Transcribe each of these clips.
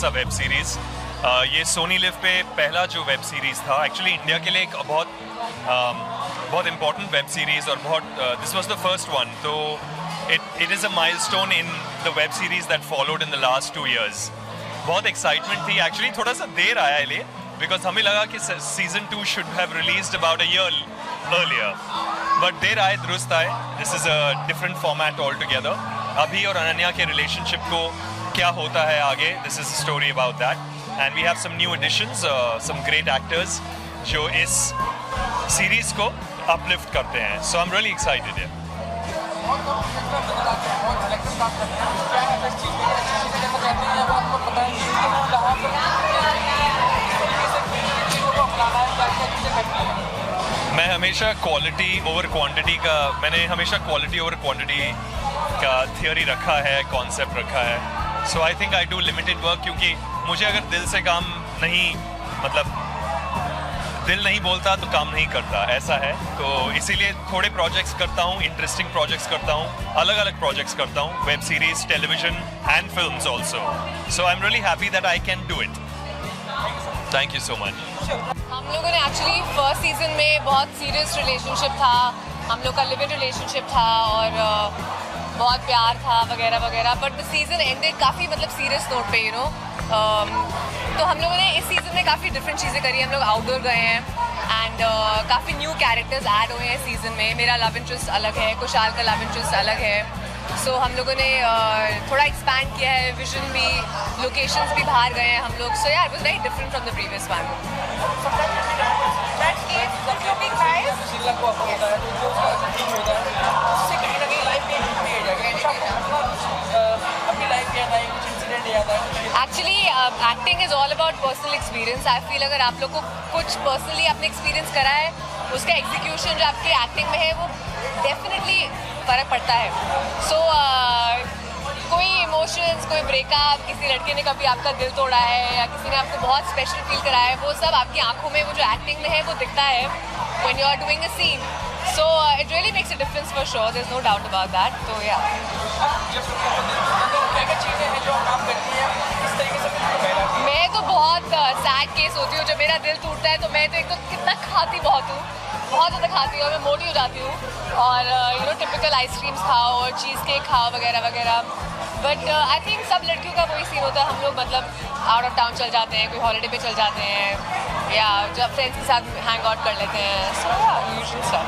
सा web series. ये Soni live पे पहला जो वेब सीरीज़ था, एक्चुअली इंडिया के लिए एक बहुत इम्पॉर्टेंट वेब सीरीज़ और this was the first one, तो it is a milestone in the web series that followed in the last 2 years। बहुत एक्साइटमेंट थी, एक्चुअली थोड़ा सा देर आया है लिए, बिकॉज हमें लगा कि season 2 should have released about a year earlier, but there आए दुरुस्त आए। This is a different format all together. अभी और अनन्या के रिलेशनशिप को क्या होता है आगे, this is a story about that, and we have some new additions, some great actors जो इस सीरीज़ को अपलिफ्ट करते हैं, so I am really excited है। मैं हमेशा क्वालिटी ओवर क्वांटिटी का थियोरी रखा है, कॉन्सेप्ट रखा है। So I think I do limited work, क्योंकि मुझे अगर दिल से काम नहीं, मतलब दिल नहीं बोलता तो काम नहीं करता, ऐसा है। तो इसीलिए थोड़े प्रोजेक्ट्स करता हूँ, इंटरेस्टिंग प्रोजेक्ट्स करता हूँ, अलग अलग प्रोजेक्ट्स करता हूँ, web series, television and films also. So I am really happy that I can do it. Thank you so much. हम लोगों ने एक्चुअली फर्स्ट सीजन में बहुत सीरियस रिलेशनशिप था, हम लोग का लिव इन रिलेशनशिप था और बहुत प्यार था वगैरह वगैरह, बट द सीज़न एंडेड काफ़ी मतलब सीरियस नोट पे, यू नो। तो हम लोगों ने इस सीज़न में काफ़ी डिफरेंट चीज़ें करी। हम लोग आउटडोर गए हैं एंड काफ़ी न्यू कैरेक्टर्स ऐड हुए हैं सीज़न में। मेरा लव इंटरेस्ट अलग है, कुशाल का लव इंटरेस्ट अलग है। सो हम लोगों ने थोड़ा एक्सपैंड किया है, विजन भी, लोकेशंस भी बाहर गए हैं हम लोग। सो यार, it was very different from the previous one. Actually acting is all about personal experience. I feel अगर आप लोग को कुछ पर्सनली आपने एक्सपीरियंस करा है, उसका एग्जीक्यूशन जो आपकी एक्टिंग में है वो डेफिनेटली फ़र्क पड़ता है। सो कोई इमोशंस, कोई ब्रेकअप, किसी लड़के ने कभी आपका दिल तोड़ा है या किसी ने आपको बहुत स्पेशल फील कराया है, वो सब आपकी आंखों में वो जो एक्टिंग में है वो दिखता है when you are doing a scene. So it really makes a difference for sure, there is no doubt about that. तो या मैं तो बहुत सैड केस होती हूँ। जब मेरा दिल टूटता है तो मैं तो एक तो कितना खाती बहुत हूँ, बहुत ज़्यादा खाती हूँ और मैं मोटी हो जाती हूँ और यू नो टिपिकल आइसक्रीम्स खाओ और चीज़ केक खाओ वगैरह वगैरह। बट आई थिंक सब लड़कियों का वही सीन होता है। हम लोग मतलब आउट ऑफ टाउन चल जाते हैं, कोई हॉलीडे पे चल जाते हैं या जब फ्रेंड्स के साथ हैंग आउट कर लेते हैं। सो यूजुअल सब।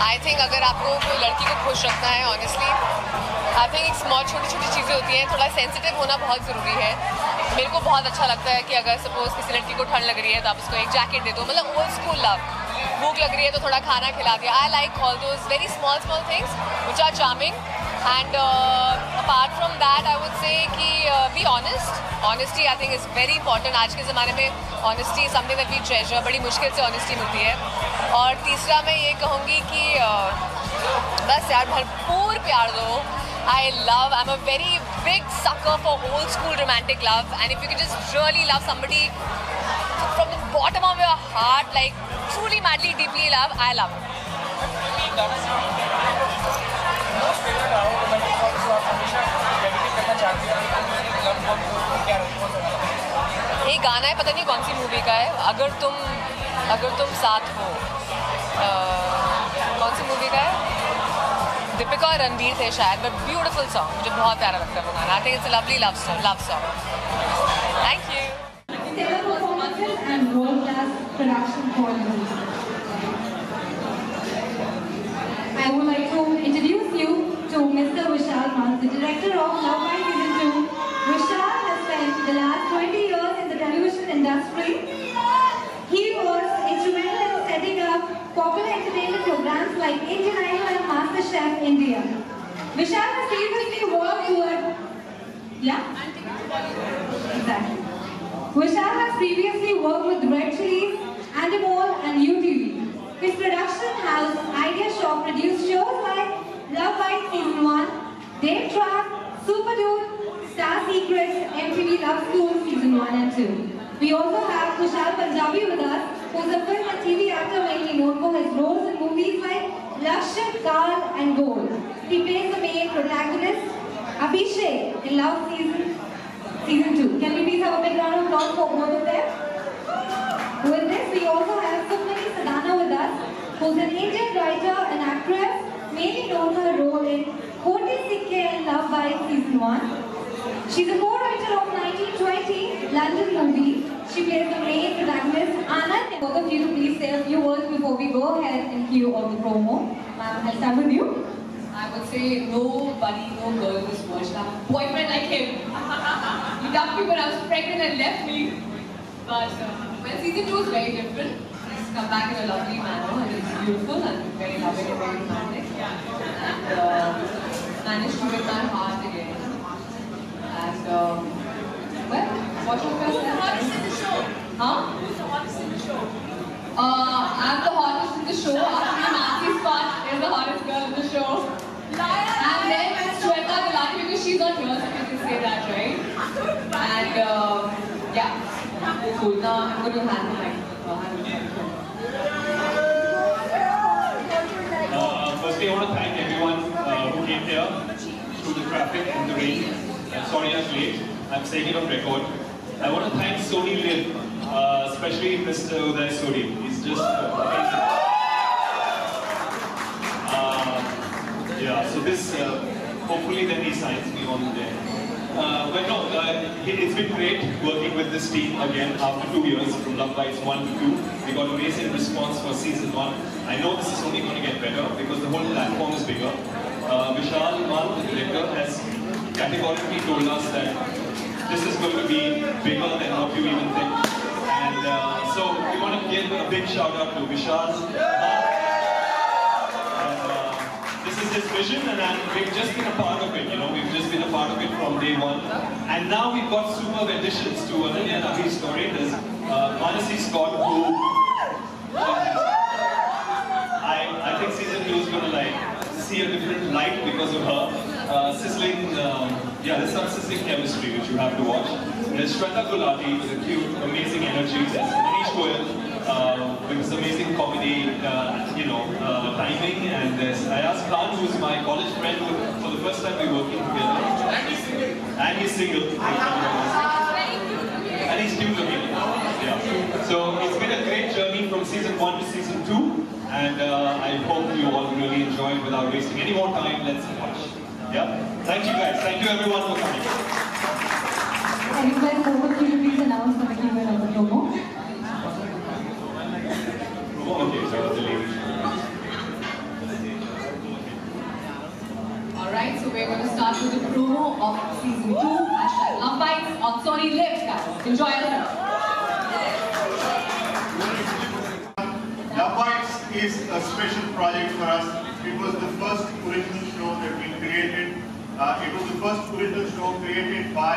आई थिंक अगर आपको कोई लड़की को खुश रखना है, ऑनेस्टली आई थिंक एक स्मॉल छोटी छोटी चीज़ें होती हैं, थोड़ा सेंसिटिव होना बहुत ज़रूरी है। मेरे को बहुत अच्छा लगता है कि अगर सपोज किसी लड़की को ठंड लग रही है तो आप उसको एक जैकेट दे दो, मतलब ओल्ड स्कूल लव। भूख लग रही है तो थोड़ा खाना खिला दिया। I like all those very small things which are charming. And apart from that I would say कि be honest. Honesty I think is very important. आज के ज़माने में honesty is something that we treasure. बड़ी मुश्किल से honesty मिलती है। और तीसरा मैं ये कहूँगी कि बस यार भरपूर प्यार दो। I'm a very big sucker for old school romantic love, and if you can just really love somebody from the bottom of your heart, like truly madly deeply love, I love it. ये गाना है, पता नहीं कौन सी movie का है, अगर तुम साथ हो। कौन सी मूवी का है? दीपिका और रणबीर थे शायद, बट ब्यूटीफुल सॉन्ग, मुझे बहुत प्यारा लगता है वो गाना। I think it's a lovely love song. Thank you. I would like to introduce you to Mr. Vishal Mann, the director of Love Bites Season 2. Vishal has spent the last 20 years in the television industry. He was instrumental in setting up popular entertainment programs like Indian Idol and MasterChef India. Vishal has previously worked with... Yeah? Exactly. Vishal has previously worked with Red Chillies, Endemol and UTV. His production house, Idea Shop, produced shows like Love Bites Season 1, Date Trap, Super Dude, Star Secrets, MTV Love School Season 1 and 2. We also have Kushal Punjabi with us, who's a film and TV actor mainly known for his roles in movies like Lakshya, Kaal and Gold. He plays the main protagonist, Abhishek, in Love Season 2. Can we please have a big round of applause for both of them? With this, we also have Sukhmani Sadhana with us, who's an Indian writer and actress, mainly known for her role in Koti Sikhe and Love Bites Season 1. She's a co-writer of 1920 London movie. She plays the main protagonist, Anand. Both of you to please say a few words before we go ahead and cue on the promo. Ma'am, I'll start with you. I would say nobody, no girl in this world should have a boyfriend like him. He dumped me when I was pregnant and left me. But well, season 2 is very different. He's come back in a lovely manner and it's beautiful and very loving and very romantic. And managed to win my heart again. And well, watch out for yourself. Who's the hottest in the show? Huh? Who's the hottest in the show? I'm the hottest in the show. Actually, Nancy's part is the hottest girl in the show. And then Shweta Gulati, because she's not here, so you can say that, right? And yeah, cool. Now I'm going to hand the mic. Firstly, I want to thank everyone who came here through the traffic and the rain. I'm sorry I'm late. I'm saying it on record. I want to thank Sony Liv, especially Mr. Uday Suri. He's just amazing. Yeah, so this, hopefully then he signs me on there. But no, it's been great working with this team again after 2 years, from Love Bites 1 to 2. We got amazing response for season 1. I know this is only going to get better because the whole platform is bigger. Vishal Mal, the director, has categorically told us that this is going to be bigger than what you even think. And so we want to give a big shout out to Vishal. This is his vision, and we've just been a part of it, you know, we've just been a part of it from day one. And now we've got superb additions to Ananya Nabi's story. There's Manasi Scott, who I think season 2 is going to like see a different light because of her. Sizzling, there's some sizzling chemistry which you have to watch. There's Shweta Gulati with a cute, amazing energy. There's Manish Goyal with his amazing comedy, timing. And there's Ayaz Khan, who's my college friend, who for the first time we're working together. And he's single. And he's cute looking. Yeah. So it's been a great journey from season 1 to season 2. And I hope you all really enjoy it without wasting any more time. Let's watch. Yeah. Thank you guys. Thank you everyone for coming. And you guys over to you, please announce the keyword of the promo. Okay, so the lady. Alright, so we're going to start with the promo of season 2, Love Bites on Sony Live, guys. Enjoy yourself. Love Bites is a special project for us. It was the first original show that we created. It was the first original show created by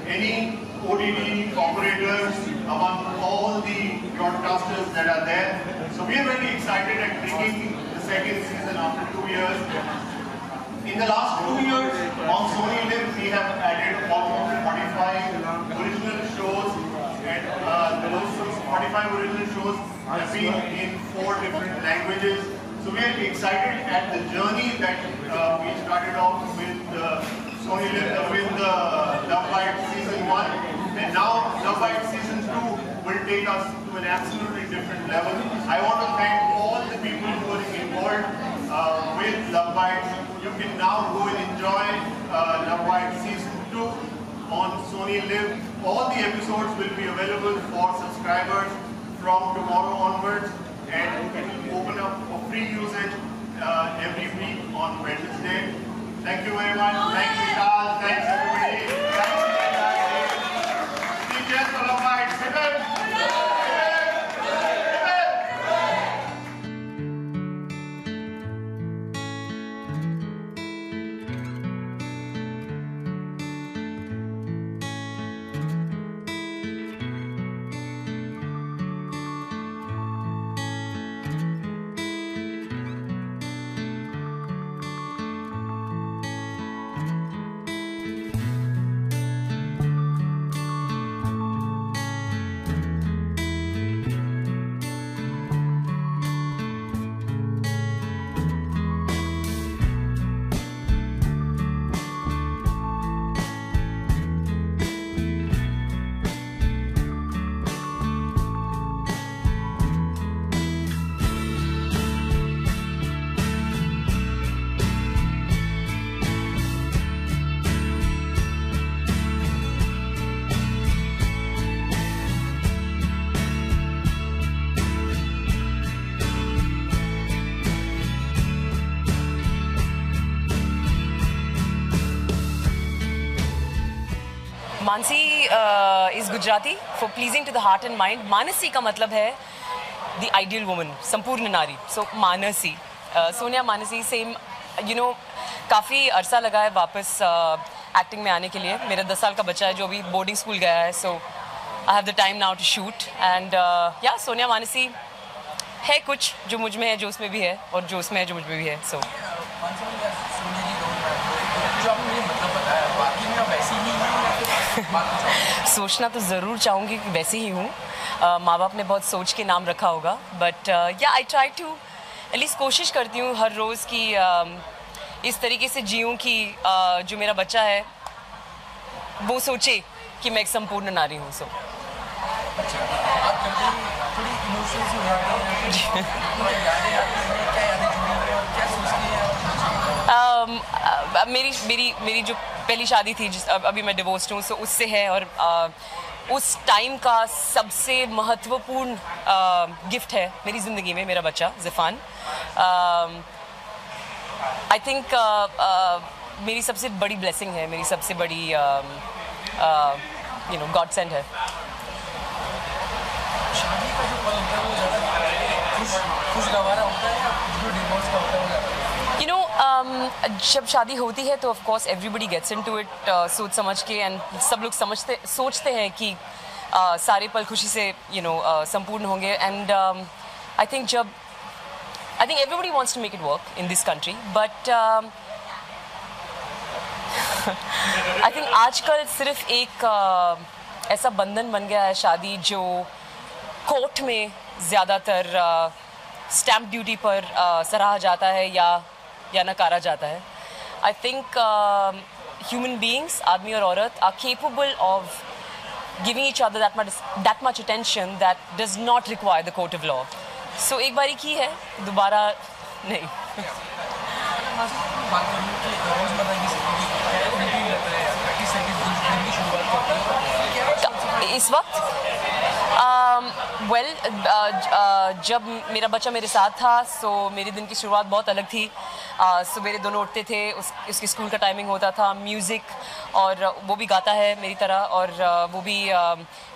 any OTT operators among all the broadcasters that are there. So we are very excited at bringing the second season after 2 years. In the last 2 years on Sony Live, we have added almost 45 original shows, and those 45 original shows have been in 4 different languages. So we are excited at the journey that we started off with Sony Live, with the Love Bites Season 1, and now Love Bites Season 2 will take us to an absolutely different level. I want to thank all the people who are involved with Love Bites. You can now go and enjoy Love Bites Season 2 on Sony Live. All the episodes will be available for subscribers from tomorrow onwards, and it will open up for free usage every week on Wednesday. Thank you very much. Thanks Vishal. Thanks everybody. Thanks Cheers for Love Bites. Mansi is Gujarati for pleasing to the heart and mind. Mansi का मतलब है the ideal woman, संपूर्ण नारी. So Mansi, Sonia Mansi, same. You know, काफ़ी अरसा लगा है वापस एक्टिंग में आने के लिए. मेरा 10 साल का बच्चा है जो अभी बोर्डिंग स्कूल गया है. So I have the time now to shoot. And yeah Sonia Mansi है कुछ जो मुझ में है, जो उसमें भी है, और जो उसमें है जो मुझ में भी है. सो सोचना तो ज़रूर चाहूँगी कि वैसे ही हूँ. माँ बाप ने बहुत सोच के नाम रखा होगा. बट या आई ट्राई टू एटलीस्ट, कोशिश करती हूँ हर रोज़ की इस तरीके से जीऊँ कि जो मेरा बच्चा है वो सोचे कि मैं एक संपूर्ण नारी हूँ. सो मेरी जो पहली शादी थी, जिस अभी मैं डिवोर्स्ड हूँ, सो उससे है. और उस टाइम का सबसे महत्वपूर्ण गिफ्ट है मेरी ज़िंदगी में मेरा बच्चा ज़िफ़ान. आई थिंक मेरी सबसे बड़ी ब्लेसिंग है, मेरी सबसे बड़ी यू नो गॉड सेंड है. यू नो, जब शादी होती है तो of course everybody gets into it सोच समझ के. एंड सब लोग सोचते हैं कि सारे पल खुशी से यू नो संपूर्ण होंगे. And I think everybody wants to make it work in this country, but I think आजकल सिर्फ एक ऐसा बंधन बन गया है शादी जो कोर्ट में ज़्यादातर स्टैम्प ड्यूटी पर सराहा जाता है या नकारा जाता है. आई थिंक ह्यूमन बीइंग्स, आदमी और औरत, are capable of giving each other that much attention that does not require the court of law. सो एक बारी की है, दोबारा नहीं. इस वक्त जब मेरा बच्चा मेरे साथ था, सो मेरे दिन की शुरुआत बहुत अलग थी. सवेरे दोनों उठते थे, उसकी स्कूल का टाइमिंग होता था, म्यूज़िक, और वो भी गाता है मेरी तरह, और वो भी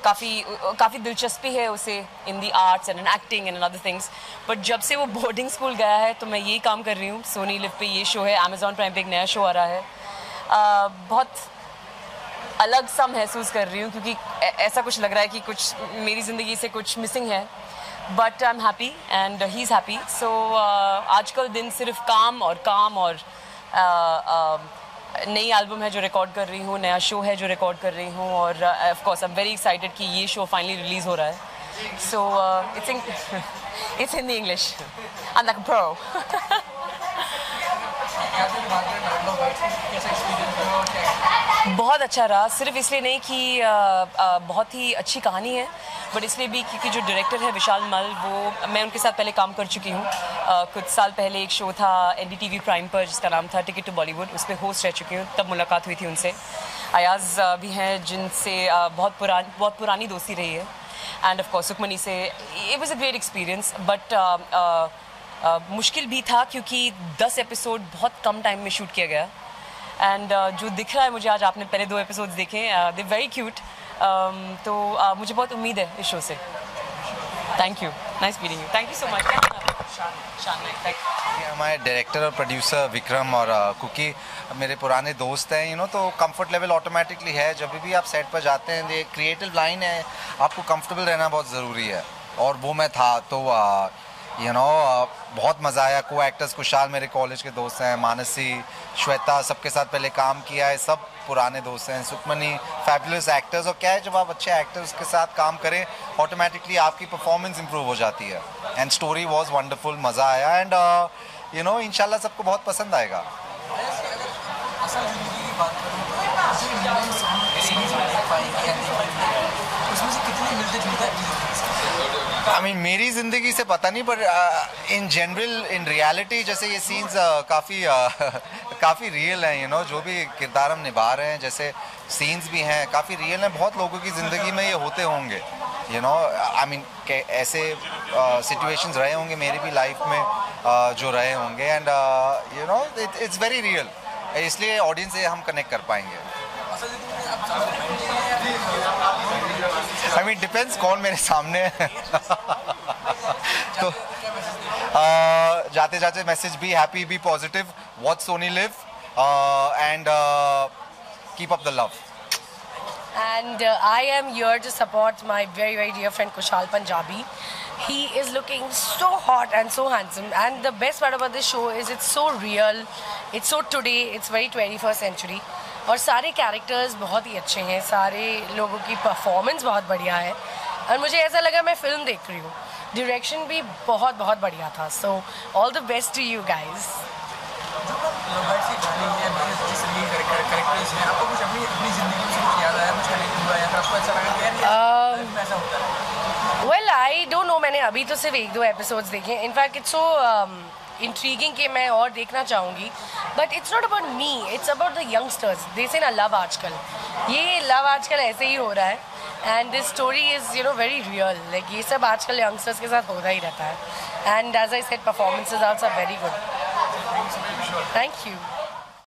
काफ़ी दिलचस्पी है उसे in the arts and in acting and other things. But जब से वो बोर्डिंग स्कूल गया है तो मैं यही काम कर रही हूँ. सोनी लिव पे ये शो है, अमेज़ॉन प्राइम पे एक नया शो आ रहा है. बहुत अलग सा महसूस कर रही हूँ क्योंकि ऐसा कुछ लग रहा है कि कुछ मेरी ज़िंदगी से कुछ मिसिंग है. But I am happy and he is happy. So आजकल दिन सिर्फ काम और नई एल्बम है जो रिकॉर्ड कर रही हूँ, नया शो है जो रिकॉर्ड कर रही हूँ, और of course I am very excited कि ये शो फाइनली रिलीज़ हो रहा है. So it's Hindi English. I am like a pro. बहुत अच्छा रहा, सिर्फ इसलिए नहीं कि बहुत ही अच्छी कहानी है, बट इसलिए भी क्योंकि जो डायरेक्टर है विशाल मल, वो मैं उनके साथ पहले काम कर चुकी हूँ. कुछ साल पहले एक शो था NDTV प्राइम पर जिसका नाम था टिकट टू बॉलीवुड, उस पर होस्ट रह चुकी हूँ. तब मुलाकात हुई थी उनसे. अयाज भी हैं जिनसे बहुत पुरानी दोस्ती रही है. एंड ऑफ कोर्स सुखमनी से. It was a great experience. But मुश्किल भी था क्योंकि 10 एपिसोड बहुत कम टाइम में शूट किया गया. एंड जो दिख रहा है मुझे आज, आपने पहले 2 एपिसोड्स देखे, दे वेरी क्यूट. तो मुझे बहुत उम्मीद है इस शो से. Thank you, nice meeting you. Thank you so much. हमारे डायरेक्टर और प्रोड्यूसर विक्रम और कुकी मेरे पुराने दोस्त हैं, तो कंफर्ट लेवल ऑटोमेटिकली है. जब भी आप सेट पर जाते हैं, ये क्रिएटिव लाइन है, आपको कंफर्टेबल रहना बहुत ज़रूरी है, और वो मैं था. तो बहुत मज़ा आया. को एक्टर्स कुशाल मेरे कॉलेज के दोस्त हैं, मानसी, श्वेता, सबके साथ पहले काम किया है, सब पुराने दोस्त हैं. Sukhmani, fabulous actors. और क्या है, जब आप अच्छे एक्टर्स के साथ काम करें, ऑटोमेटिकली आपकी परफॉर्मेंस इंप्रूव हो जाती है. एंड स्टोरी वॉज वंडरफुल, मज़ा आया. एंड इंशाल्लाह सबको बहुत पसंद आएगा. मेरी ज़िंदगी से पता नहीं, पर इन जनरल, इन रियलिटी, जैसे ये सीन्स काफ़ी रियल हैं. जो भी किरदार हम निभा रहे हैं, जैसे सीन्स भी हैं, काफ़ी रियल हैं. बहुत लोगों की ज़िंदगी में ये होते होंगे. ऐसे सिचुएशंस रहे होंगे मेरी भी लाइफ में, जो रहे होंगे. एंड इट्स वेरी रियल, इसलिए ऑडियंस से हम कनेक्ट कर पाएंगे. I mean डिपेंड्स कौन मेरे सामने है। तो जाते जाते message be happy, be positive, watch Sony LIV and keep up the love. And I am here to support my very, very dear friend Kushal Punjabi. He is looking so hot and so handsome. And the best part about this show is it's so real. It's so today. It's very 21st century. और सारे characters बहुत ही अच्छे हैं, सारे लोगों की performance बहुत बढ़िया है और मुझे ऐसा लगा मैं फिल्म देख रही हूँ। डायरेक्शन भी बहुत बहुत बढ़िया था। So all the best to you guys. Well I don't know, मैंने अभी तो सिर्फ 1-2 एपिसोड्स देखे हैं। इनफैक्ट इट्स सो इंट्रीगिंग कि मैं और देखना चाहूँगी, but it's not about me, it's about the youngsters. They say ना लव आजकल, ये लव आजकल ऐसे ही हो रहा है and this story is you know very real. Like ये सब आजकल यंगस्टर्स के साथ होता ही रहता है and as I said performances also very good. Thank you.